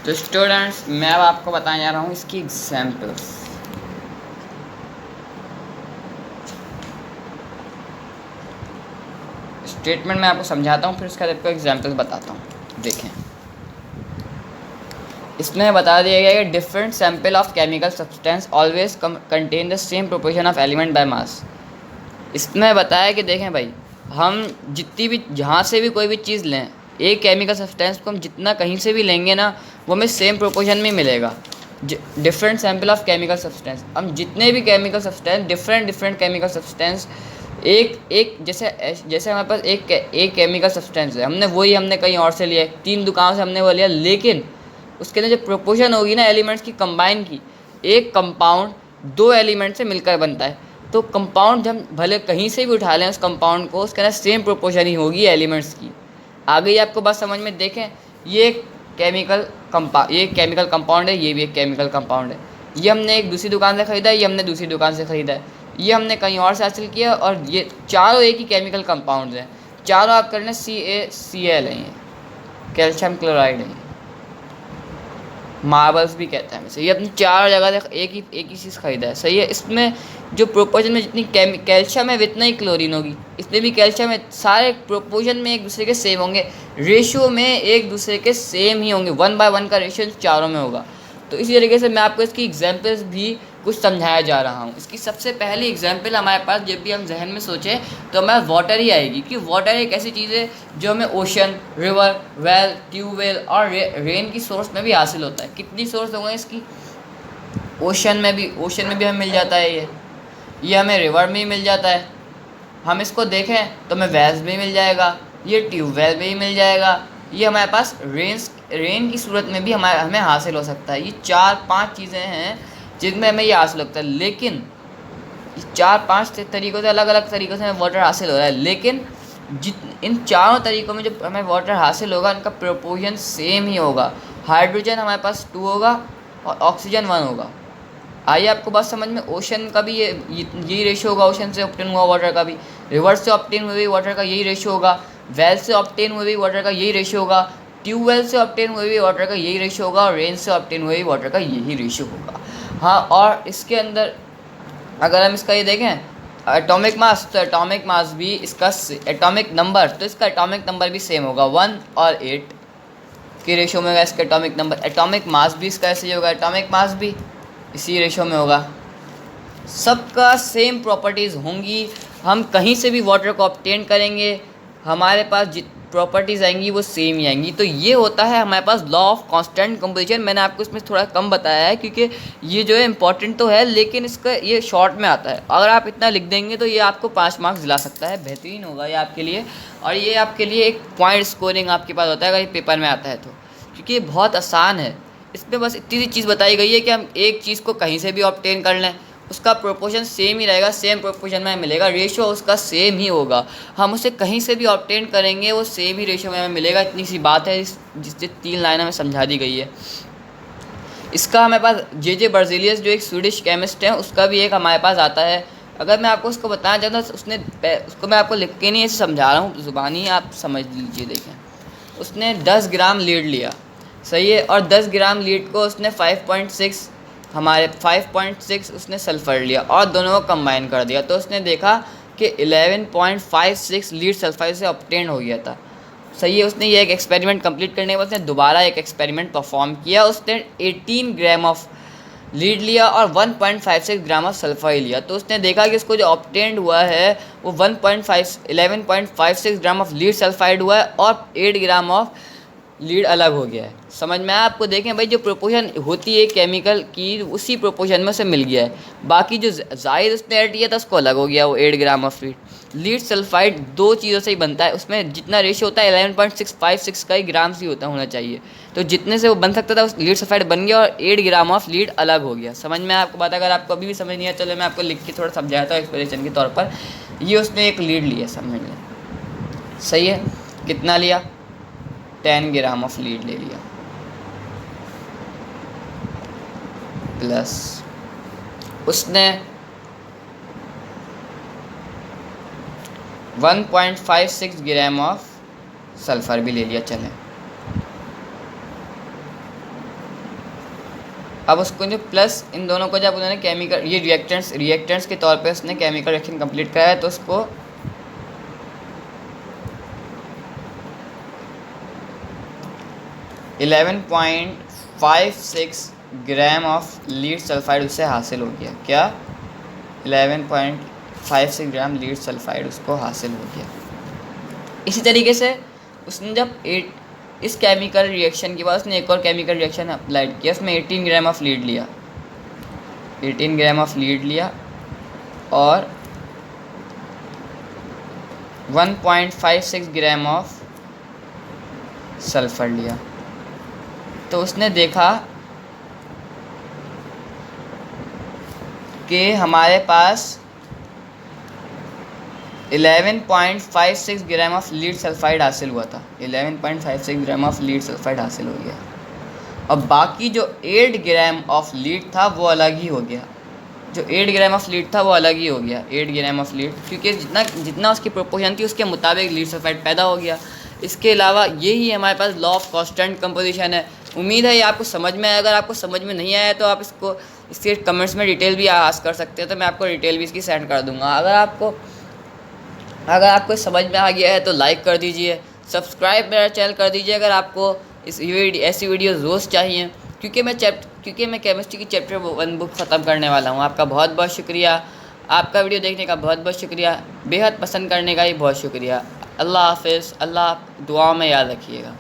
तो स्टूडेंट्स मैं अब आपको बताने जा रहा हूँ इसकी एग्जाम्पल्स। स्टेटमेंट मैं आपको समझाता हूँ, फिर उसके बाद आपको एग्जाम्पल्स बताता हूँ। देखें, इसमें बता दिया गया कि different sample of chemical substance always contain the same proportion of element by mass. इसमें बताया कि देखें भाई, हम जितनी भी जहाँ से भी कोई भी चीज़ लें, एक केमिकल सब्सटेंस को हम जितना कहीं से भी लेंगे ना, वो हमें सेम प्रोपोर्शन में मिलेगा। Different sample of chemical substance, हम जितने भी chemical substance, different chemical substance, एक एक जैसे हमारे पास एक केमिकल सब्सटेंस है, हमने कहीं और से लिया, 3 दुकानों से हमने वो लिया, लेकिन उसके अंदर जो प्रोपोर्शन होगी ना एलिमेंट्स की कंबाइन की, एक कंपाउंड 2 एलिमेंट से मिलकर बनता है। तो कंपाउंड जब भले कहीं से भी उठा लें उस कंपाउंड को, उसके अंदर सेम प्रोपोर्शन ही होगी एलिमेंट्स की। आ गई आपको बात समझ में? देखें, ये केमिकल कंपाउंड है, ये भी एक केमिकल कंपाउंड है। ये हमने एक दूसरी दुकान से ख़रीदा है, ये हमने दूसरी दुकान से ख़रीदा है, ये हमने कहीं और से हासिल किया, और ये चारों एक ही केमिकल कंपाउंड हैं। चारों आप कर लें CaCl हैं, कैल्शियम क्लोराइड है, मार्बल्स भी कहते हैं वैसे। ये अपनी 4 जगह से एक ही चीज़ खरीदा है, सही है। इसमें जो प्रोपोर्शन में जितनी कैल्शियम है उतना ही क्लोरीन होगी, इसमें भी कैल्शियम है। सारे प्रोपोर्शन में एक दूसरे के सेम होंगे, रेशियो में एक दूसरे के सेम ही होंगे, 1/1 का रेशियो चारों में होगा। तो इसी तरीके से मैं आपको इसकी एग्जांपल्स भी कुछ समझाया जा रहा हूँ। इसकी सबसे पहली एग्जांपल हमारे पास जब भी हम जहन में सोचें तो हमारे वाटर ही आएगी, कि वाटर एक ऐसी चीज़ है जो हमें ओशन, रिवर, वेल, ट्यूबवेल और रेन की सोर्स में भी हासिल होता है। कितनी सोर्स होंगे इसकी? ओशन में भी हमें मिल जाता है, ये हमें रिवर में ही मिल जाता है। हम इसको देखें तो हमें वेल्स में मिल जाएगा, ये ट्यूबवेल में ही मिल जाएगा, ये हमारे पास रेन की सूरत में भी हमें हासिल हो सकता है। ये 4-5 चीज़ें हैं जिनमें हमें ये हासिल होता है, लेकिन 4-5 तरीक़ों से, अलग अलग तरीक़ों से हमें वाटर हासिल हो रहा है, लेकिन इन चारों तरीक़ों में जो हमें वाटर हासिल होगा उनका प्रोपोर्शन सेम ही होगा। हाइड्रोजन हमारे पास 2 होगा और ऑक्सीजन 1 होगा। आइए आपको बात समझ में, ओशन का भी यही रेशियो होगा, ओशन से ऑब्टेन हुआ वाटर का भी, रिवर से ऑब्टेन हुए भी वाटर का यही रेशियो होगा, वेल से ऑब्टेन हुए भी वाटर का यही रेशियो होगा, ट्यूबवेल से ऑब्टेन हुए भी वाटर का यही रेशियो होगा, और रेन से ऑब्टेन हुए भी वाटर का यही रेशियो होगा। हाँ, और इसके अंदर अगर हम इसका ये देखें एटॉमिक मास, तो एटॉमिक मास भी इसका एटॉमिक नंबर, तो इसका एटॉमिक नंबर भी सेम होगा, 1 और 8 के रेशियो में होगा इसका एटॉमिक नंबर। एटॉमिक मास भी इसका ऐसे ही होगा, एटॉमिक मास भी इसी रेशियो में होगा। सबका सेम प्रॉपर्टीज़ होंगी। हम कहीं से भी वाटर को ऑब्टेन करेंगे, हमारे पास जित प्रॉपर्टीज़ आएंगी वो सेम ही आएंगी। तो ये होता है हमारे पास लॉ ऑफ कांस्टेंट कंपोजिशन। मैंने आपको इसमें थोड़ा कम बताया है क्योंकि ये जो है इम्पॉर्टेंट तो है, लेकिन इसका ये शॉर्ट में आता है। अगर आप इतना लिख देंगे तो ये आपको 5 मार्क्स दिला सकता है, बेहतरीन होगा ये आपके लिए। और ये आपके लिए एक पॉइंट स्कोरिंग आपके पास होता है अगर ये पेपर में आता है तो, क्योंकि ये बहुत आसान है। इसमें बस इतनी सी चीज़ बताई गई है कि हम एक चीज़ को कहीं से भी ऑब्टेन कर लें, उसका प्रोपोर्शन सेम ही रहेगा, सेम प्रोपोर्शन में मिलेगा, रेशियो उसका सेम ही होगा। हम उसे कहीं से भी ऑब्टेन करेंगे वो सेम ही रेशियो में हमें मिलेगा। इतनी सी बात है जिससे 3 लाइनों में समझा दी गई है। इसका हमारे पास जे बर्ज़ेलियस जो एक स्वीडिश केमिस्ट है, उसका भी एक हमारे पास आता है। अगर मैं आपको उसको बताना चाहता हूँ, उसको मैं आपको लिख के नहीं ऐसे समझा रहा हूँ, ज़ुबानी आप समझ लीजिए। देखें, उसने 10 ग्राम लीड लिया, सही है, और 10 ग्राम लीड को उसने 5.6 उसने सल्फ़र लिया और दोनों को कंबाइन कर दिया, तो उसने देखा कि 11.56 लीड सल्फ़र से ऑब्टेन हो गया था, सही है। उसने ये एक एक्सपेरिमेंट कंप्लीट करने के बाद उसने दोबारा एक एक्सपेरिमेंट परफॉर्म किया। उसने 18 ग्राम ऑफ लीड लिया और 1.56 ग्राम ऑफ सल्फर लिया, तो उसने देखा कि इसको जो ऑब्टेंड हुआ है वो 11.56 ग्राम ऑफ लीड सल्फाइड हुआ है और 8 ग्राम ऑफ लीड अलग हो गया है। समझ में आया आपको? देखें भाई, जो प्रोपोर्शन होती है केमिकल की उसी प्रोपोर्शन में उसे मिल गया है। बाकी जो जायद उसने ऐड किया था उसको अलग हो गया, वो 8 ग्राम ऑफ लीड सल्फाइड 2 चीज़ों से ही बनता है। उसमें जितना रेशियो होता है 11.656 का ही ग्राम से होना चाहिए, तो जितने से वो बन सकता था उस लीड सल्फाइड बन गया और 8 ग्राम ऑफ लीड अलग हो गया। समझ में आपको बात? अगर आपको अभी भी समझ नहीं है, चलो मैं आपको लिख के थोड़ा समझाता हूँ एक्सप्लेनेशन के तौर पर। ये उसने एक लीड लिया, समझ लें, सही है। कितना लिया? 10 ग्राम ऑफ लीड ले लिया, प्लस उसने 1.56 ग्राम ऑफ सल्फ़र भी ले लिया। चलें, अब उसको जो प्लस इन दोनों को जब उन्होंने केमिकल ये रिएक्टेंट्स के तौर पे उसने केमिकल रिएक्शन कंप्लीट कराया तो उसको 11.56 ग्राम ऑफ लीड सल्फाइड उससे हासिल हो गया। क्या? 11.56 ग्राम लीड सल्फाइड उसको हासिल हो गया। इसी तरीके से उसने जब इस केमिकल रिएक्शन के बाद उसने एक और केमिकल रिएक्शन अप्लाइड किया, उसमें 18 ग्राम ऑफ लीड लिया, 18 ग्राम ऑफ लीड लिया और 1.56 ग्राम ऑफ सल्फर लिया। तो उसने देखा कि हमारे पास 11.56 ग्राम ऑफ लीड सल्फाइड हासिल हुआ था, 11.56 ग्राम ऑफ लीड सल्फाइड हासिल हो गया। अब बाकी जो 8 ग्राम ऑफ लीड था वो अलग ही हो गया, जो 8 ग्राम ऑफ लीड था वो अलग ही हो गया, 8 ग्राम ऑफ लीड, क्योंकि जितना उसकी प्रोपोर्शन थी उसके मुताबिक लीड सल्फाइड पैदा हो गया। इसके अलावा यही हमारे पास लॉ ऑफ कांस्टेंट कंपोजिशन है। उम्मीद है ये आपको समझ में आया। अगर आपको समझ में नहीं आया तो आप इसके कमेंट्स में डिटेल भी आस्क कर सकते हैं, तो मैं आपको डिटेल भी इसकी सेंड कर दूंगा। अगर आपको समझ में आ गया है तो लाइक कर दीजिए, सब्सक्राइब मेरा चैनल कर दीजिए अगर आपको ऐसी वीडियोज़ रोज़ चाहिए, क्योंकि मैं केमिस्ट्री की चैप्टर 1 बुक ख़त्म करने वाला हूँ। आपका बहुत बहुत शुक्रिया, आपका वीडियो देखने का बहुत बहुत शुक्रिया, बेहद पसंद करने का ही बहुत शुक्रिया। अल्लाह हाफ़िज़। अल्लाह दुआ में याद रखिएगा।